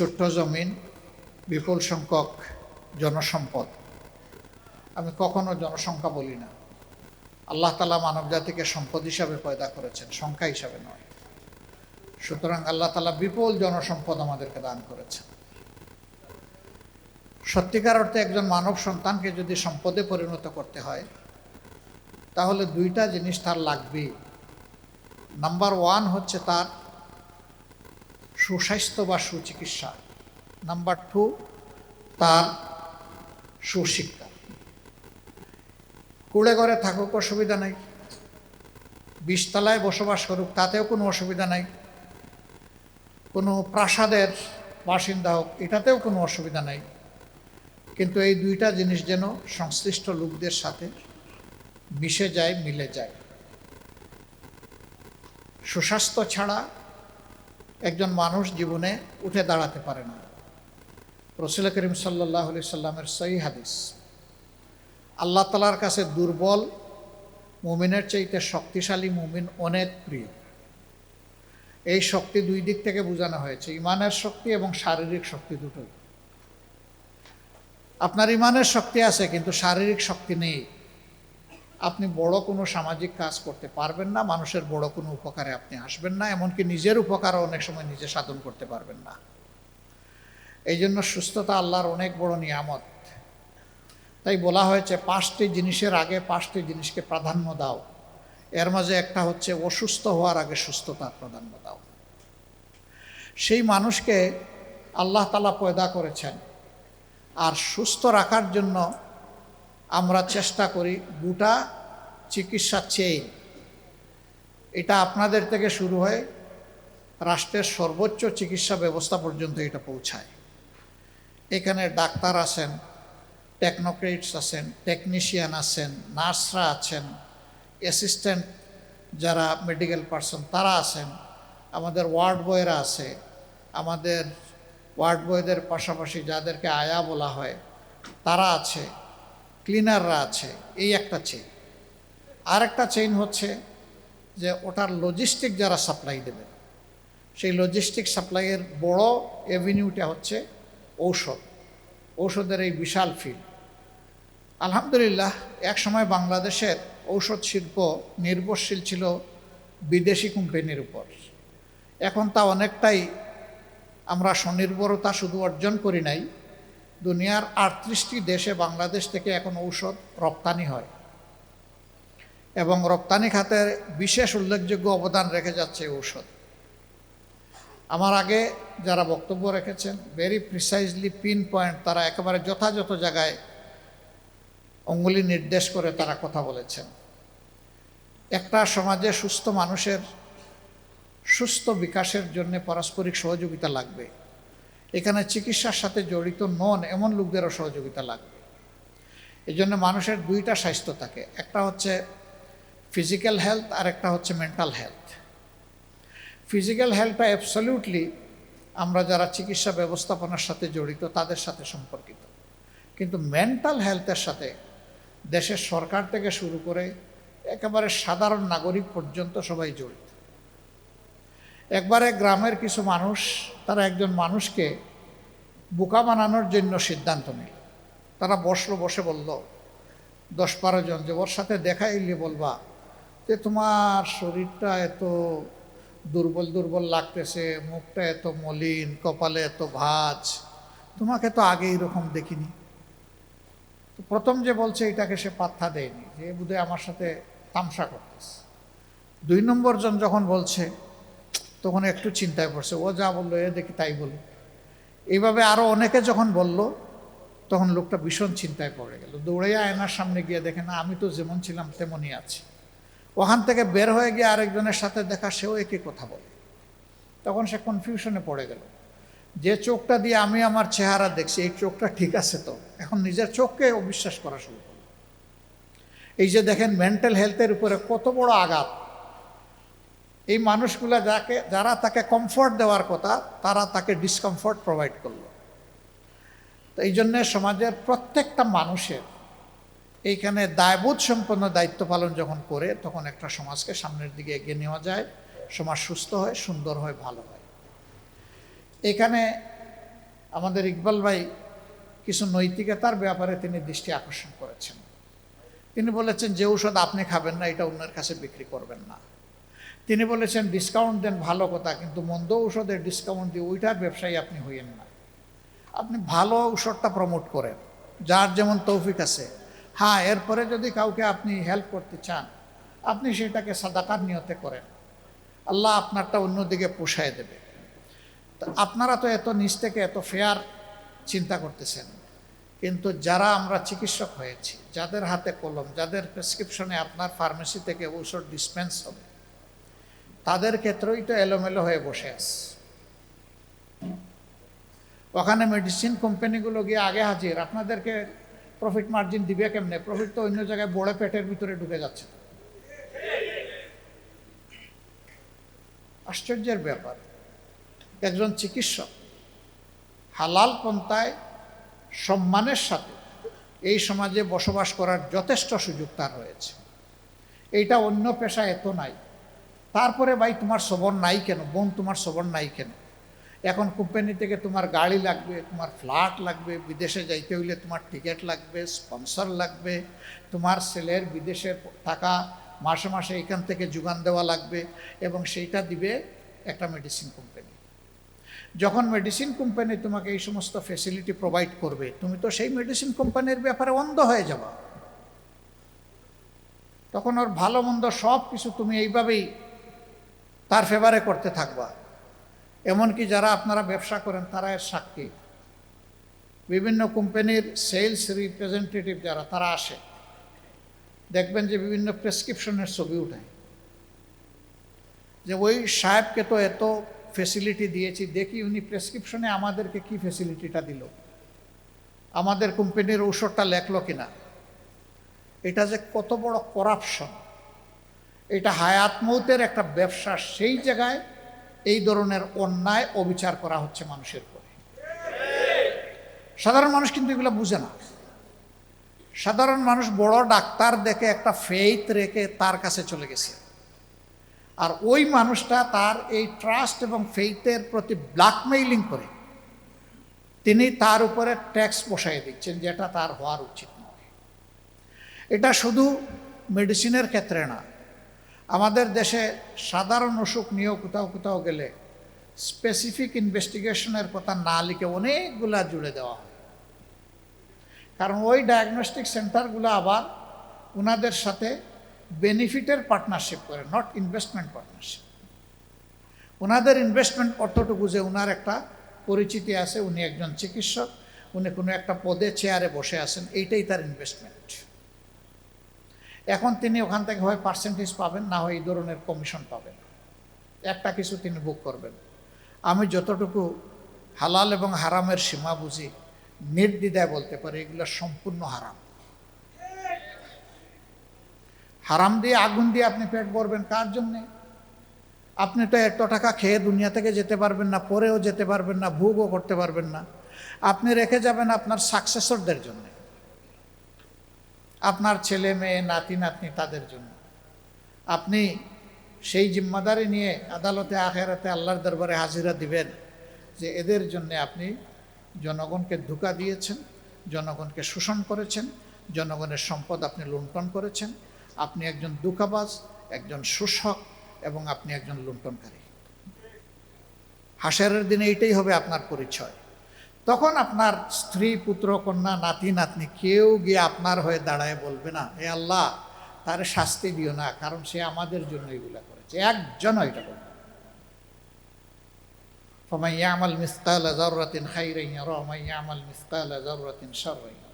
ছোট্ট জমিন, বিপুল সংখ্যক জনসম্পদ। আমি কখনো জনসংখ্যা বলি না। আল্লাহ তাআলা মানব জাতিকে সম্পদ হিসাবে পয়দা করেছেন, সংখ্যা হিসাবে নয়। সুতরাং আল্লাহ তাআলা বিপুল জনসম্পদ আমাদেরকে দান করেছেন। সত্যিকার অর্থে একজন মানব সন্তানকে যদি সম্পদে পরিণত করতে হয়, তাহলে দুইটা জিনিস তার লাগবেই। নাম্বার ওয়ান হচ্ছে তার সুস্বাস্থ্য বা সুচিকিৎসা। নাম্বার টু তার সুশিক্ষা। কুড়ে ঘরে থাকুক অসুবিধা নাই, ২০ তলায় বসবাস করুক তাতেও কোনো অসুবিধা নাই, কোনো প্রাসাদের বাসিন্দা হোক এটাতেও কোনো অসুবিধা নাই। কিন্তু এই দুইটা জিনিস যেন সংশ্লিষ্ট লোকদের সাথে মিশে যায়, মিলে যায়। সুস্বাস্থ্য ছাড়া একজন মানুষ জীবনে উঠে দাঁড়াতে পারে না। রাসূল করিম সাল্লাল্লাহু আলাইহি সাল্লামের সহিহ হাদিস, আল্লাহ তাআলার কাছে দুর্বল মুমিনের চাইতে শক্তিশালী মুমিন অনেক প্রিয়। এই শক্তি দুই দিক থেকে বোঝানো হয়েছে, ইমানের শক্তি এবং শারীরিক শক্তি দুটোই। আপনার ইমানের শক্তি আছে কিন্তু শারীরিক শক্তি নেই, আপনি বড় কোনো সামাজিক কাজ করতে পারবেন না, মানুষের বড় কোনো উপকারে আপনি আসবেন না, এমনকি নিজের উপকারও অনেক সময় নিজে সাধন করতে পারবেন না। এই জন্য সুস্থতা আল্লাহর অনেক বড় নিয়ামত। তাই বলা হয়েছে 5টি জিনিসের আগে 5টি জিনিসকে প্রাধান্য দাও। এর মাঝে একটা হচ্ছে অসুস্থ হওয়ার আগে সুস্থতার প্রাধান্য দাও। সেই মানুষকে আল্লাহ তাআলা পয়দা করেছেন, আর সুস্থ রাখার জন্য আমরা চেষ্টা করি গোটা চিকিৎসা চেইন। এটা আপনাদের থেকে শুরু হয়ে রাষ্ট্রের সর্বোচ্চ চিকিৎসা ব্যবস্থা পর্যন্ত এটা পৌঁছায়। এখানে ডাক্তার আছেন, টেকনোক্রেটস আছেন, টেকনিশিয়ান আছেন, নার্সরা আছেন, অ্যাসিস্ট্যান্ট যারা মেডিকেল পার্সন তারা আছেন, আমাদের ওয়ার্ড বয়রা আছে, আমাদের ওয়ার্ড বয়দের পাশাপাশি যাদেরকে আয়া বলা হয় তারা আছে, ক্লিনাররা আছে। এই একটা চেইন। আর একটা চেইন হচ্ছে যে ওটার লজিস্টিক যারা সাপ্লাই দেবে, সেই লজিস্টিক সাপ্লাইয়ের বড় এভিনিউটা হচ্ছে ঔষধ। ঔষধের এই বিশাল ফিল্ড। আলহামদুলিল্লাহ, এক সময় বাংলাদেশের ঔষধ শিল্প নির্ভরশীল ছিল বিদেশি কোম্পানির উপর। এখন তা অনেকটাই আমরা স্বনির্ভরতা শুধু অর্জন করি নাই, দুনিয়ার 38টি দেশে বাংলাদেশ থেকে এখন ঔষধ রপ্তানি হয় এবং রপ্তানি খাতে বিশেষ উল্লেখযোগ্য অবদান রেখে যাচ্ছে ঔষধ। আমার আগে যারা বক্তব্য রেখেছেন ভেরি প্রিসাইজলি পিন পয়েন্ট, তারা একেবারে যথাযথ জায়গায় অঙ্গুলি নির্দেশ করে তারা কথা বলেছেন। একটা সমাজে সুস্থ মানুষের সুস্থ বিকাশের জন্য পারস্পরিক সহযোগিতা লাগবে। এখানে চিকিৎসার সাথে জড়িত নন এমন লোকদেরও সহযোগিতা লাগবে। এই জন্য মানুষের দুইটা স্বাস্থ্য থাকে, একটা হচ্ছে ফিজিক্যাল হেলথ আর একটা হচ্ছে মেন্টাল হেলথ। ফিজিক্যাল হেলথটা অ্যাবসলিউটলি আমরা যারা চিকিৎসা ব্যবস্থাপনার সাথে জড়িত তাদের সাথে সম্পর্কিত, কিন্তু মেন্টাল হেলথের সাথে দেশের সরকার থেকে শুরু করে একেবারে সাধারণ নাগরিক পর্যন্ত সবাই জড়িত। একবারে গ্রামের কিছু মানুষ তারা একজন মানুষকে বোকা বানানোর জন্য সিদ্ধান্ত নিল। তারা বসে বলল 10-12 জন যে ওর সাথে দেখা এলে বলবা যে তোমার শরীরটা এত দুর্বল দুর্বল লাগতেছে, মুখটা এত মলিন, কপালে এত ভাঁজ, তোমাকে তো আগে এরকম দেখিনি। তো প্রথম যে বলছে এটাকে সে পাত্তা দেয়নি, যে বোধহয় আমার সাথে তামসা করতেছে। 2 নম্বর জন যখন বলছে তখন একটু চিন্তায় পড়ছে, ও যা বললো এ দেখি তাই বলি। এইভাবে আরও অনেকে যখন বলল তখন লোকটা ভীষণ চিন্তায় পড়ে গেল। দৌড়ে আয়নার সামনে গিয়ে দেখে না, আমি তো যেমন ছিলাম তেমনই আছি। ওখান থেকে বের হয়ে গিয়ে আরেকজনের সাথে দেখা, সেও একই কথা বলে। তখন সে কনফিউশনে পড়ে গেল, যে চোখটা দিয়ে আমি আমার চেহারা দেখছি এই চোখটা ঠিক আছে তো? এখন নিজের চোখকে অবিশ্বাস করা শুরু করল। এই যে দেখেন মেন্টাল হেলথের উপরে কত বড় আঘাত। এই মানুষগুলা যারা তাকে কমফর্ট দেওয়ার কথা তারা তাকে ডিসকমফর্ট প্রোভাইড করলো। তো এই জন্যে সমাজের প্রত্যেকটা মানুষের এইখানে দায়বোধ সম্পন্ন দায়িত্ব পালন যখন করে তখন একটা সমাজকে সামনের দিকে এগিয়ে নেওয়া যায়, সমাজ সুস্থ হয়, সুন্দর হয়, ভালো হয়। এখানে আমাদের ইকবাল ভাই কিছু নৈতিকতার ব্যাপারে তিনি দৃষ্টি আকর্ষণ করেছেন। তিনি বলেছেন যে ঔষধ আপনি খাবেন না এটা অন্যের কাছে বিক্রি করবেন না। তিনি বলেছেন ডিসকাউন্ট দেন ভালো কথা, কিন্তু মন্দ ঔষধের ডিসকাউন্ট দিয়ে ওইটার ব্যবসায়ী আপনি হইয়েন না। আপনি ভালো ঔষধটা প্রমোট করেন, যার যেমন তৌফিক আছে। হ্যাঁ, এরপরে যদি কাউকে আপনি হেল্প করতে চান, আপনি সেটাকে সাদাকার নিয়তে করেন, আল্লাহ আপনারটা অন্যদিকে পোষায় দেবে। আপনারা তো এত নিচ থেকে এত ফেয়ার চিন্তা করতেছেন, কিন্তু যারা আমরা চিকিৎসক হয়েছি, যাদের হাতে কলম, যাদের প্রেসক্রিপশনে আপনার ফার্মেসি থেকে ঔষধ ডিসপেন্স হবে, তাদের ক্ষেত্রেই তো এলোমেলো হয়ে বসে আছে। ওখানে মেডিসিন কোম্পানিগুলো গিয়ে আগে হাজির, আপনাদেরকে প্রফিট মার্জিন দিবে কেমনে? প্রফিট তো অন্য জায়গায় বড় পেটের ভিতরে ঢুকে যাচ্ছে। আশ্চর্যের ব্যাপার, একজন চিকিৎসক হালাল পন্থায় সম্মানের সাথে এই সমাজে বসবাস করার যথেষ্ট সুযোগ তার রয়েছে। এইটা অন্য পেশা এত নাই। তারপরে ভাই তোমার সবর নাই কেন? বোন তোমার সবর নাই কেন? এখন কোম্পানি থেকে তোমার গাড়ি লাগবে, তোমার ফ্ল্যাট লাগবে, বিদেশে যাইতে হইলে তোমার টিকিট লাগবে, স্পন্সর লাগবে, তোমার ছেলের বিদেশের টাকা মাসে মাসে এখান থেকে যোগান দেওয়া লাগবে, এবং সেইটা দিবে একটা মেডিসিন কোম্পানি। যখন মেডিসিন কোম্পানি তোমাকে এই সমস্ত ফ্যাসিলিটি প্রোভাইড করবে, তুমি তো সেই মেডিসিন কোম্পানির ব্যাপারে অন্ধ হয়ে যাবা। তখন ওর ভালো মন্দ সব কিছু তুমি এইভাবেই তার ফেভারে করতে থাকবা। এমনকি যারা আপনারা ব্যবসা করেন তারা এর সাক্ষী। বিভিন্ন কোম্পানির সেলস রিপ্রেজেন্টেটিভ যারা, তারা আসে, দেখবেন যে বিভিন্ন প্রেসক্রিপশনের ছবি উঠায়, যে ওই সাহেবকে তো এত ফেসিলিটি দিয়েছি, দেখি উনি প্রেসক্রিপশনে আমাদেরকে কি ফেসিলিটিটা দিল, আমাদের কোম্পানির ঔষধটা লেখলো কিনা। এটা যে কত বড় করাপশন, এটা হায়াত মৌতের একটা ব্যবসা। সেই জায়গায় এই ধরনের অন্যায় অবিচার করা হচ্ছে মানুষের উপরে। সাধারণ মানুষ কিন্তু এগুলো বুঝে না। সাধারণ মানুষ বড় ডাক্তার দেখে একটা ফেইথ রেখে তার কাছে চলে গেছে, আর ওই মানুষটা তার এই ট্রাস্ট এবং ফেইথের প্রতি ব্ল্যাকমেইলিং করে তিনি তার উপরে ট্যাক্স বসাই দিচ্ছেন, যেটা তার হওয়ার উচিত নয়। এটা শুধু মেডিসিনের ক্ষেত্রে না, আমাদের দেশে সাধারণ অসুখ নিয়েও কোথাও কোথাও গেলে স্পেসিফিক ইনভেস্টিগেশনের কথা না লিখে অনেকগুলা জুড়ে দেওয়া হয়। কারণ ওই ডায়াগনস্টিক সেন্টারগুলো আবার ওনাদের সাথে বেনিফিটের পার্টনারশিপ করে, নট ইনভেস্টমেন্ট পার্টনারশিপ। ওনাদের ইনভেস্টমেন্ট অর্থটুকু যে ওনার একটা পরিচিতি আছে, উনি একজন চিকিৎসক, উনি কোনো একটা পদে চেয়ারে বসে আছেন, এইটাই তার ইনভেস্টমেন্ট। এখন তিনি ওখান থেকে হয় পার্সেন্টেজ পাবেন, না হয় এই ধরনের কমিশন পাবেন, একটা কিছু তিনি বুক করবেন। আমি যতটুকু হালাল এবং হারামের সীমা বুঝি, নির্দ্বিধায় বলতে পারি এগুলো সম্পূর্ণ হারাম। হারাম দিয়ে আগুন দিয়ে আপনি পেট ভরবেন কার জন্যে? আপনি তো এত টাকা খেয়ে দুনিয়া থেকে যেতে পারবেন না, পরেও যেতে পারবেন না, ভোগও করতে পারবেন না। আপনি রেখে যাবেন আপনার সাকসেসরদের জন্য, আপনার ছেলে মেয়ে নাতি নাতনি, তাদের জন্য। আপনি সেই জিম্মাদারি নিয়ে আদালতে আখেরাতে আল্লাহর দরবারে হাজিরা দিবেন যে এদের জন্য আপনি জনগণকে ধোঁকা দিয়েছেন, জনগণকে শোষণ করেছেন, জনগণের সম্পদ আপনি লুণ্ঠন করেছেন। আপনি একজন ধোঁকাবাজ, একজন শোষক, এবং আপনি একজন লুণ্ঠনকারী। হাসরের দিনে এইটাই হবে আপনার পরিচয়। তখন আপনার স্ত্রী, পুত্র, কন্যা, নাতি নাতনি কেউ গিয়ে আপনার হয়ে দাঁড়ায় বলবে না, হে আল্লাহ তার শাস্তি দিও না, কারণ সে আমাদের জন্য এগুলা করেছে। একজনও এটা বলবে। ফামান ইয়ামাল মিসকালা যাররাতিন খাইরান ইয়ারা ওয়া মান ইয়ামাল মিসকালা যাররাতিন শাররান ইয়ারা।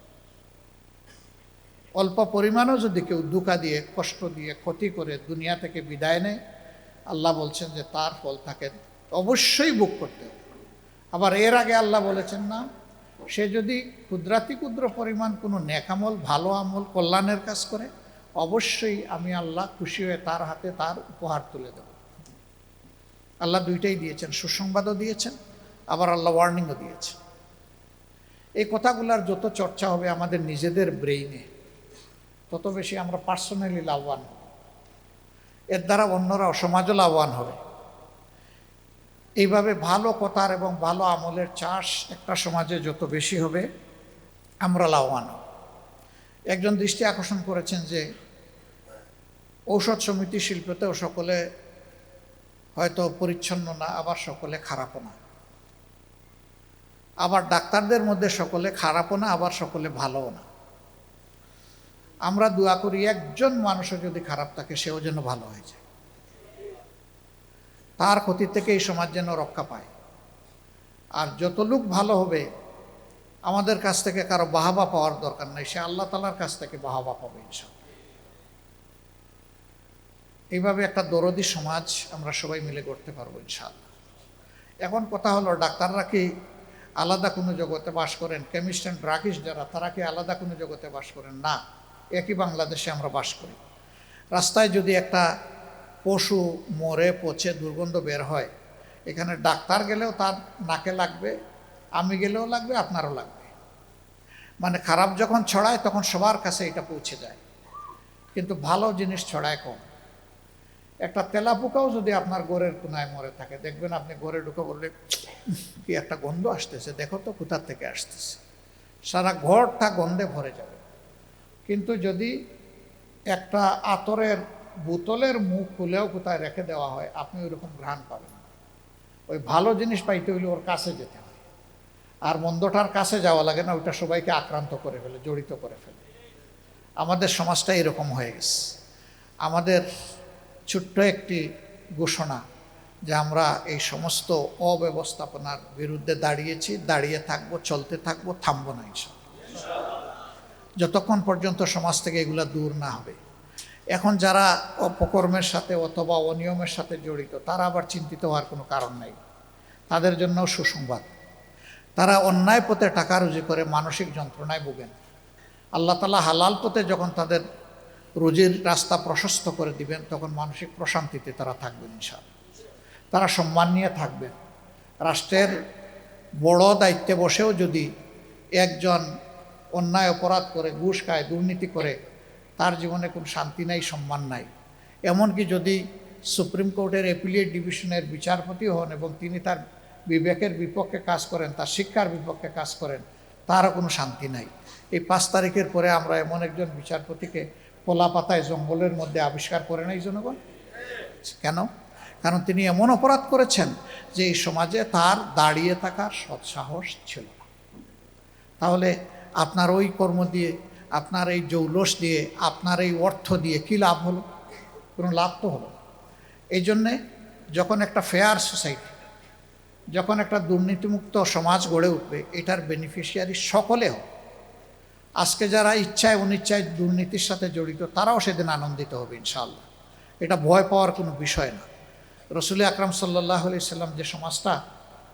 অল্প পরিমাণও যদি কেউ ধোঁকা দিয়ে, কষ্ট দিয়ে, ক্ষতি করে দুনিয়া থেকে বিদায় নেয়, আল্লাহ বলছেন যে তার ফল তাকে অবশ্যই ভোগ করতে হবে। আবার এর আগে আল্লাহ বলেছেন না, সে যদি ক্ষুদ্রাতি ক্ষুদ্র পরিমাণ কোনো নেকামল, ভালো আমল, কল্যাণের কাজ করে, অবশ্যই আমি আল্লাহ খুশি হয়ে তার হাতে তার উপহার তুলে দেব। আল্লাহ দুইটাই দিয়েছেন, সুসংবাদও দিয়েছেন, আবার আল্লাহ ওয়ার্নিংও দিয়েছেন। এই কথাগুলোর যত চর্চা হবে আমাদের নিজেদের ব্রেইনে, তত বেশি আমরা পার্সোনালি লাভবান হব। এর দ্বারা অন্যরা সমাজও লাভবান হবে। এইভাবে ভালো কথার এবং ভালো আমলের চাষ একটা সমাজে যত বেশি হবে আমরা লাভবান হব। একজন দৃষ্টি আকর্ষণ করেছেন যে ঔষধ সমিতি শিল্পতেও সকলে হয়তো পরিচ্ছন্ন না, আবার সকলে খারাপও না, আবার ডাক্তারদের মধ্যে সকলে খারাপও না, আবার সকলে ভালোও না। আমরা দোয়া করি একজন মানুষও যদি খারাপ থাকে সেও যেন ভালো হয়ে যায়, তার ক্ষতি থেকে এই সমাজ যেন রক্ষা পায়। আর যত লোক ভালো হবে আমাদের কাছ থেকে কারো বাহাবা পাওয়ার দরকার নেই, সে আল্লাহ তাআলার কাছ থেকে বাহাবা পাবে ইনশাআল্লাহ। এইভাবে একটা দরদি সমাজ আমরা সবাই মিলে করতে পারবো ইনশাআল্লাহ। এখন কথা হলো, ডাক্তাররা কি আলাদা কোনো জগতে বাস করেন? কেমিস্ট অ্যান্ড ড্রাগিস্ট যারা, তারা কি আলাদা কোনো জগতে বাস করেন? না, একই বাংলাদেশে আমরা বাস করি। রাস্তায় যদি একটা পশু মরে পচে দুর্গন্ধ বের হয়, এখানে ডাক্তার গেলেও তার নাকে লাগবে, আমি গেলেও লাগবে, আপনারও লাগবে। মানে খারাপ যখন ছড়ায় তখন সবার কাছে এটা পৌঁছে যায়, কিন্তু ভালো জিনিস ছড়ায় কম। একটা তেলাপোকাও যদি আপনার ঘরের কোনায় মরে থাকে, দেখবেন আপনি ঘরে ঢুকে বললে কি একটা গন্ধ আসতেছে, দেখো তো কোথার থেকে আসতেছে, সারা ঘরটা গন্ধে ভরে যাবে। কিন্তু যদি একটা আতরের বোতলের মুখ খুলেও কোথায় রেখে দেওয়া হয়, আপনি ওইরকম ঘ্রাণ পাবেন। ওই ভালো জিনিস পাইতে হইলে ওর কাছে যেতে হয়, আর মন্দটার কাছে যাওয়া লাগে না, ওইটা সবাইকে আক্রান্ত করে ফেলে, জড়িত করে ফেলে। আমাদের সমাজটা এরকম হয়ে গেছে। আমাদের ছোট্ট একটি ঘোষণা যে আমরা এই সমস্ত অব্যবস্থাপনার বিরুদ্ধে দাঁড়িয়েছি, দাঁড়িয়ে থাকবো, চলতে থাকবো, থামবো না ইনশাআল্লাহ, যতক্ষণ পর্যন্ত সমাজ থেকে এগুলা দূর না হবে। এখন যারা অপকর্মের সাথে অথবা অনিয়মের সাথে জড়িত, তারা আবার চিন্তিত হওয়ার কোনো কারণ নাই। তাদের জন্য সুসংবাদ, তারা অন্যায় পথে টাকা রুজি করে মানসিক যন্ত্রণায় ভোগেন। আল্লাহ তাআলা হালাল পথে যখন তাদের রুজির রাস্তা প্রশস্ত করে দিবেন, তখন মানসিক প্রশান্তিতে তারা থাকবেন ইনশাআল্লাহ। তারা সম্মান নিয়ে থাকবেন। রাষ্ট্রের বড় দায়িত্বে বসেও যদি একজন অন্যায় অপরাধ করে, ঘুষ খায়, দুর্নীতি করে, তার জীবনে কোনো শান্তি নাই, সম্মান নাই। এমনকি যদি সুপ্রিম কোর্টের অ্যাপিলেট ডিভিশনের বিচারপতি হন এবং তিনি তার বিবেকের বিপক্ষে কাজ করেন, তার শিক্ষার বিপক্ষে কাজ করেন, তারও কোনো শান্তি নাই। এই 5 তারিখের পরে আমরা এমন একজন বিচারপতিকে কলা পাতায় জঙ্গলের মধ্যে আবিষ্কার করে নাই জনগণ। কেন? কারণ তিনি এমন অপরাধ করেছেন যে এই সমাজে তার দাঁড়িয়ে থাকার সৎসাহস ছিল না। তাহলে আপনার ওই কর্ম দিয়ে, আপনার এই জৌলস দিয়ে, আপনার এই অর্থ দিয়ে কী লাভ হলো? কোনো লাভ তো হলো না। এই জন্যে যখন একটা ফেয়ার সোসাইটি, যখন একটা দুর্নীতিমুক্ত সমাজ গড়ে উঠবে, এটার বেনিফিশিয়ারি সকলে হবে। আজকে যারা ইচ্ছায় অনিচ্ছায় দুর্নীতির সাথে জড়িত, তারাও সেদিন আনন্দিত হবে ইনশাআল্লাহ। এটা ভয় পাওয়ার কোনো বিষয় না। রসুল আকরাম সাল্লাল্লাহু আলাইহি সাল্লাম যে সমাজটা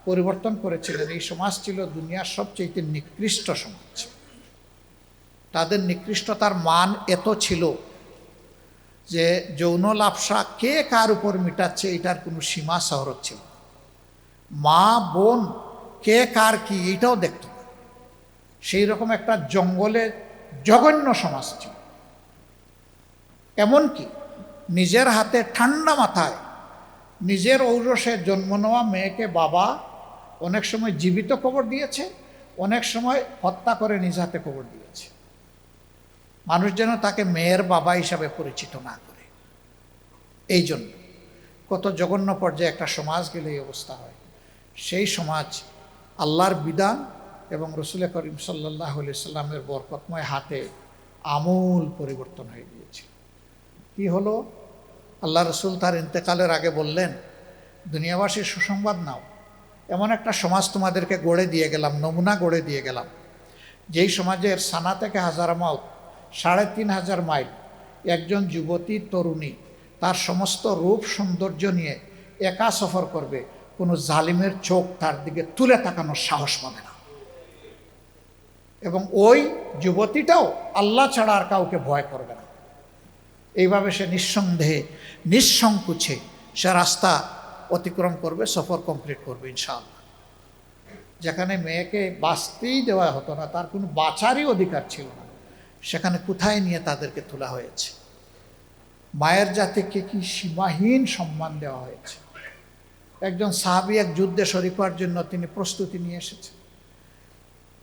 পরিবর্তন করেছিলেন, এই সমাজ ছিল দুনিয়ার সবচেয়ে নিকৃষ্ট সমাজ। তাদের নিকৃষ্টতার মান এত ছিল যে যৌন লালসা কে কার উপর মিটাচ্ছে এটার কোনো সীমা শহরত ছিল। মা বোন কে কার কি এটাও দেখত না। সেই রকম একটা জঙ্গলে জঘন্য সমাজ ছিল। এমনকি নিজের হাতে ঠান্ডা মাথায় নিজের ঔরসে জন্ম নেওয়া মেয়েকে বাবা অনেক সময় জীবিত কবর দিয়েছে, অনেক সময় হত্যা করে নিজ হাতে কবর দিয়েছে। মানুষ যেন তাকে মেয়ের বাবা হিসাবে পরিচিত না করে। এই জন্য কত জঘন্য পর্যায়ে একটা সমাজ গেলে এই অবস্থা হয়। সেই সমাজ আল্লাহর বিধান এবং রসুল করিম সাল্লাল্লাহু আলাইহি সাল্লামের বরকতময় হাতে আমূল পরিবর্তন হয়ে গিয়েছে। কি হলো? আল্লাহ রসুল তার ইন্তেকালের আগে বললেন, দুনিয়াবাসীর সুসংবাদ নাও, এমন একটা সমাজ তোমাদেরকে গড়ে দিয়ে গেলাম, নমুনা গড়ে দিয়ে গেলাম, যেই সমাজের সানা থেকে হাজারামাউত ৩৫০০ মাইল একজন যুবতী তরুণী তার সমস্ত রূপ সৌন্দর্য নিয়ে একা সফর করবে, কোনো জালিমের চোখ তার দিকে তুলে তাকানোর সাহস পাবে না। এবং ওই যুবতীটাও আল্লাহ ছাড়া আর কাউকে ভয় করবে না। এইভাবে সে নিঃসন্দেহে নিঃসংকোচে সে রাস্তা অতিক্রম করবে, সফর কমপ্লিট করবে ইনশাআল্লাহ। যেখানে মেয়েকে বাঁচতেই দেওয়া হতো না, তার কোনো বাঁচারই অধিকার ছিল না, সেখানে কোথায় নিয়ে তাদেরকে তোলা হয়েছে। মায়ের জাতিকে কি সীমাহীন সম্মান দেওয়া হয়েছে। একজন সাহাবী এক যুদ্ধে শরীক হওয়ার জন্য তিনি প্রস্তুতি নিয়ে এসেছেন।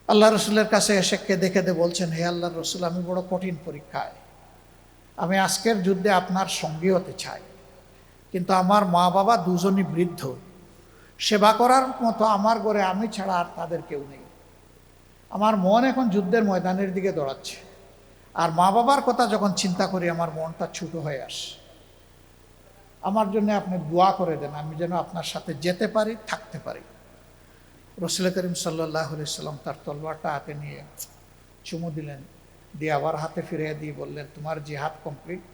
আল্লাহ রসুলের কাছে এসে কেঁদে কেঁদে বলছেন, হে আল্লাহর রসুল, আমি বড় কঠিন পরীক্ষায়, আমি আজকের যুদ্ধে আপনার সঙ্গী হতে চাই, কিন্তু আমার মা বাবা দুজনই বৃদ্ধ, সেবা করার মতো আমার ঘরে আমি ছাড়া আর তাদের কেউ নেই। আমার মন এখন যুদ্ধের ময়দানের দিকে দৌড়াচ্ছে, আর মা বাবার কথা যখন চিন্তা করি আমার মনটা ছোট হয়ে আসে। আমার জন্য আপনি দোয়া করে দেন, আমি যেন আপনার সাথে যেতে পারি, থাকতে পারি। রাসূল করিম সাল্লাল্লাহু আলাইহি সাল্লাম তার তলোয়ারটা হাতে নিয়ে চুমু দিলেন, দিয়ে আবার হাতে ফিরিয়ে দিয়ে বললেন, তোমার জিহাদ কমপ্লিট,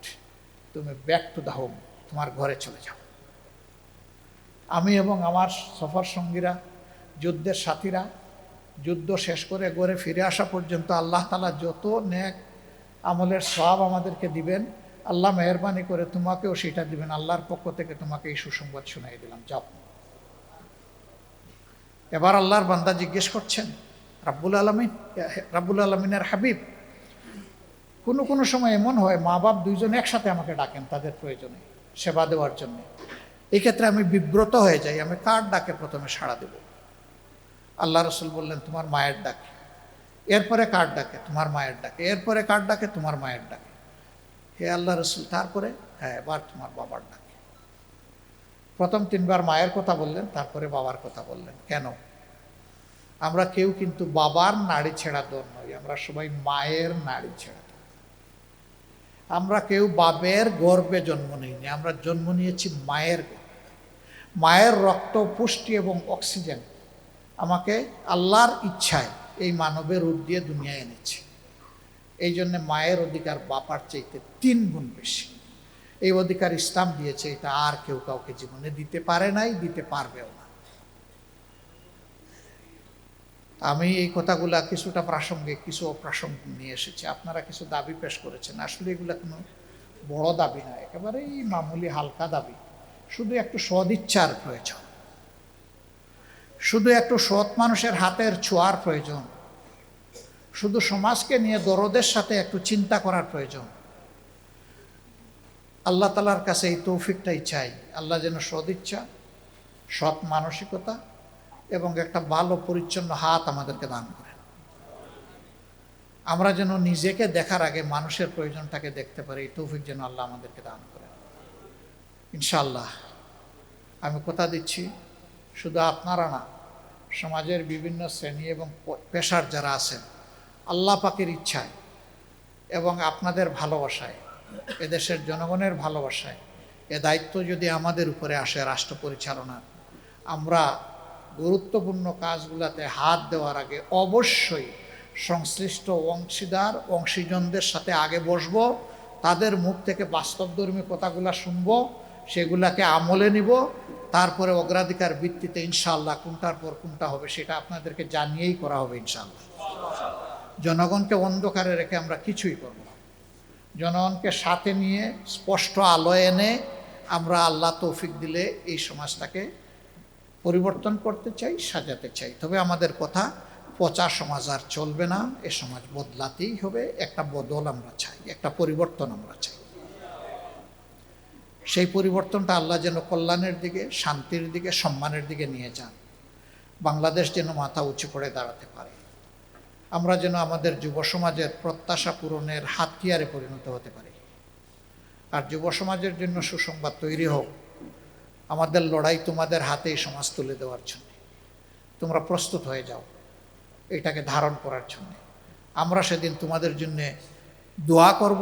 তুমি ব্যাক টু দ্য হোম, তোমার ঘরে চলে যাও। আমি এবং আমার সফর সঙ্গীরা, যুদ্ধের সাথীরা, যুদ্ধ শেষ করে ঘরে ফিরে আসা পর্যন্ত আল্লাহ তাআলা যত নেক আমলের সওয়াব আমাদেরকে দিবেন, আল্লাহ মেহেরবানি করে তোমাকেও সেটা দিবেন। আল্লাহর পক্ষ থেকে তোমাকে এই সুসংবাদ শুনাই দিলাম, যাও। এবার আল্লাহর বান্দা জিজ্ঞেস করছেন, রাব্বুল আলামিনের হাবিব, কোনো সময় এমন হয় মা বাপ দুইজন একসাথে আমাকে ডাকেন তাদের প্রয়োজনে সেবা দেওয়ার জন্য, এই ক্ষেত্রে আমি বিব্রত হয়ে যাই, আমি কার ডাকে প্রথমে সাড়া দেব? আল্লাহ রসুল বললেন, তোমার মায়ের ডাকে। এরপরে কার ডাকে? তোমার মায়ের ডাকে। এরপরে কার ডাকে? তোমার মায়ের ডাকে। হে আল্লাহ রসুল, তারপরে? হ্যাঁ, এবার তোমার বাবার ডাকে। প্রথম 3 বার মায়ের কথা বললেন, তারপরে বাবার কথা বললেন। কেন? আমরা কেউ কিন্তু বাবার নাড়ি ছেঁড়া দর নই, আমরা সবাই মায়ের নাড়ি ছেঁড়া। আমরা কেউ বাবের গর্ভে জন্ম নিইনি, আমরা জন্ম নিয়েছি মায়ের গর্ভে। মায়ের রক্ত, পুষ্টি এবং অক্সিজেন আমাকে আল্লাহর ইচ্ছায় এই মানবের রূপ দিয়ে দুনিয়ায় এনেছে। এই জন্যে মায়ের অধিকার বাবার চাইতে 3 গুণ বেশি। এই অধিকার ইসলাম দিয়েছে, এটা আর কেউ কাউকে জীবনে দিতে পারে নাই, দিতে পারবেও না। আমি এই কথাগুলা কিছুটা প্রাসঙ্গিক, কিছু অপ্রাসঙ্গিক নিয়ে এসেছি। আপনারা কিছু দাবি পেশ করেছেন, আসলে এগুলা কোনো বড় দাবি না, একেবারেই মামুলি হালকা দাবি। শুধু একটু সদিচ্ছার প্রয়োজন, শুধু একটু সৎ মানুষের হাতের ছোঁয়ার প্রয়োজন, শুধু সমাজকে নিয়ে দরদের সাথে একটু চিন্তা করার প্রয়োজন। আল্লাহ তাআলার কাছে এই তৌফিকটাই চাই, আল্লাহ যেন সদিচ্ছা, সৎ মানসিকতা এবং একটা ভালো পরিচ্ছন্ন হাত আমাদেরকে দান করেন। আমরা যেন নিজেকে দেখার আগে মানুষের প্রয়োজনটাকে দেখতে পারি, এই তৌফিক যেন আল্লাহ আমাদেরকে দান করেন ইনশাআল্লাহ। আমি কথা দিচ্ছি, শুধু আপনারা না, সমাজের বিভিন্ন শ্রেণী এবং পেশার যারা আছেন, আল্লাহ পাকের ইচ্ছায় এবং আপনাদের ভালোবাসায়, এদেশের জনগণের ভালোবাসায় এ দায়িত্ব যদি আমাদের উপরে আসে রাষ্ট্র পরিচালনার, আমরা গুরুত্বপূর্ণ কাজগুলোতে হাত দেওয়ার আগে অবশ্যই সংশ্লিষ্ট অংশীজনদের সাথে আগে বসবো, তাদের মুখ থেকে বাস্তবধর্মী কথাগুলো শুনবো, সেগুলাকে আমলে নিব, তারপরে অগ্রাধিকার ভিত্তিতে ইনশাআল্লাহ কোনটার পর কোনটা হবে সেটা আপনাদেরকে জানিয়েই করা হবে ইনশাআল্লাহ। জনগণকে অন্ধকারে রেখে আমরা কিছুই করব না। জনগণকে সাথে নিয়ে স্পষ্ট আলোয় এনে আমরা আল্লাহ তৌফিক দিলে এই সমাজটাকে পরিবর্তন করতে চাই, সাজাতে চাই। তবে আমাদের কথা, পচা সমাজ আর চলবে না, এ সমাজ বদলাতেই হবে। একটা বদল আমরা চাই, একটা পরিবর্তন আমরা চাই। সেই পরিবর্তনটা আল্লাহ যেন কল্যাণের দিকে, শান্তির দিকে, সম্মানের দিকে নিয়ে যান। বাংলাদেশ যেন মাথা উঁচু করে দাঁড়াতে পারে। আমরা যেন আমাদের যুব সমাজের প্রত্যাশা পূরণের হাতিয়ারে পরিণত হতে পারি। আর যুব সমাজের জন্য সুসংবাদ তৈরি হোক, আমাদের লড়াই তোমাদের হাতে এই সমাজ তুলে দেওয়ার জন্য। তোমরা প্রস্তুত হয়ে যাও এটাকে ধারণ করার জন্য। আমরা সেদিন তোমাদের জন্য দোয়া করব,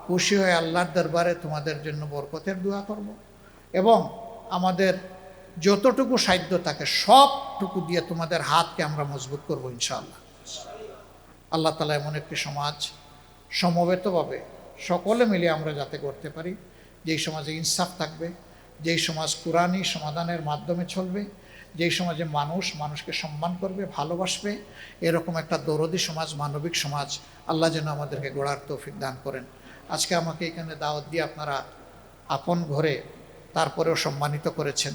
খুশি হয়ে আল্লাহর দরবারে তোমাদের জন্য বরকতের দোয়া করব, এবং আমাদের যতটুকু সাধ্য থাকে সবটুকু দিয়ে তোমাদের হাতকে আমরা মজবুত করব ইনশাআল্লাহ। আল্লাহ তাআলা এমন একটি সমাজ সমবেতভাবে সকলে মিলে আমরা যাতে করতে পারি, যেই সমাজে ইনসাফ থাকবে, যেই সমাজ কুরআনী সমাধানের মাধ্যমে চলবে, যেই সমাজে মানুষ মানুষকে সম্মান করবে, ভালোবাসবে, এরকম একটা দরদি সমাজ, মানবিক সমাজ আল্লাহ যেন আমাদেরকে গড়ার তৌফিক দান করেন। আজকে আমাকে এখানে দাওয়াত দিয়ে আপনারা আপন ঘরে তারপরেও সম্মানিত করেছেন,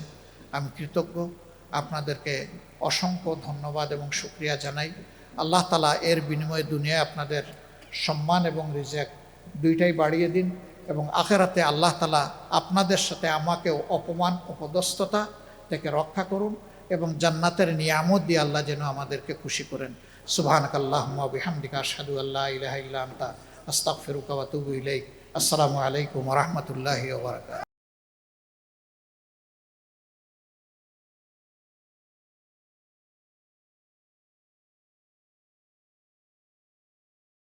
আমি কৃতজ্ঞ। আপনাদেরকে অসংখ্য ধন্যবাদ এবং শুকরিয়া জানাই। আল্লাহ তাআলা এর বিনিময়ে দুনিয়ায় আপনাদের সম্মান এবং রিজেক দুইটাই বাড়িয়ে দিন, এবং আখেরাতে আল্লাহ তাআলা আপনাদের সাথে আমাকেও অপমান, অপদস্থতা থেকে রক্ষা করুন এবং জান্নাতের নিয়ামত দিয়ে আল্লাহ যেন আমাদেরকে খুশি করেন। সুবহানাকাল্লাহুম্মা ওয়া বিহামদিকা আশহাদু আল্লা ইলাহা ইল্লা আনতা আস্তাগফিরুকা ওয়া আতুবু ইলাইক। আসসালামু আলাইকুম ওয়া রাহমাতুল্লাহি ওয়া বারাকাতুহু।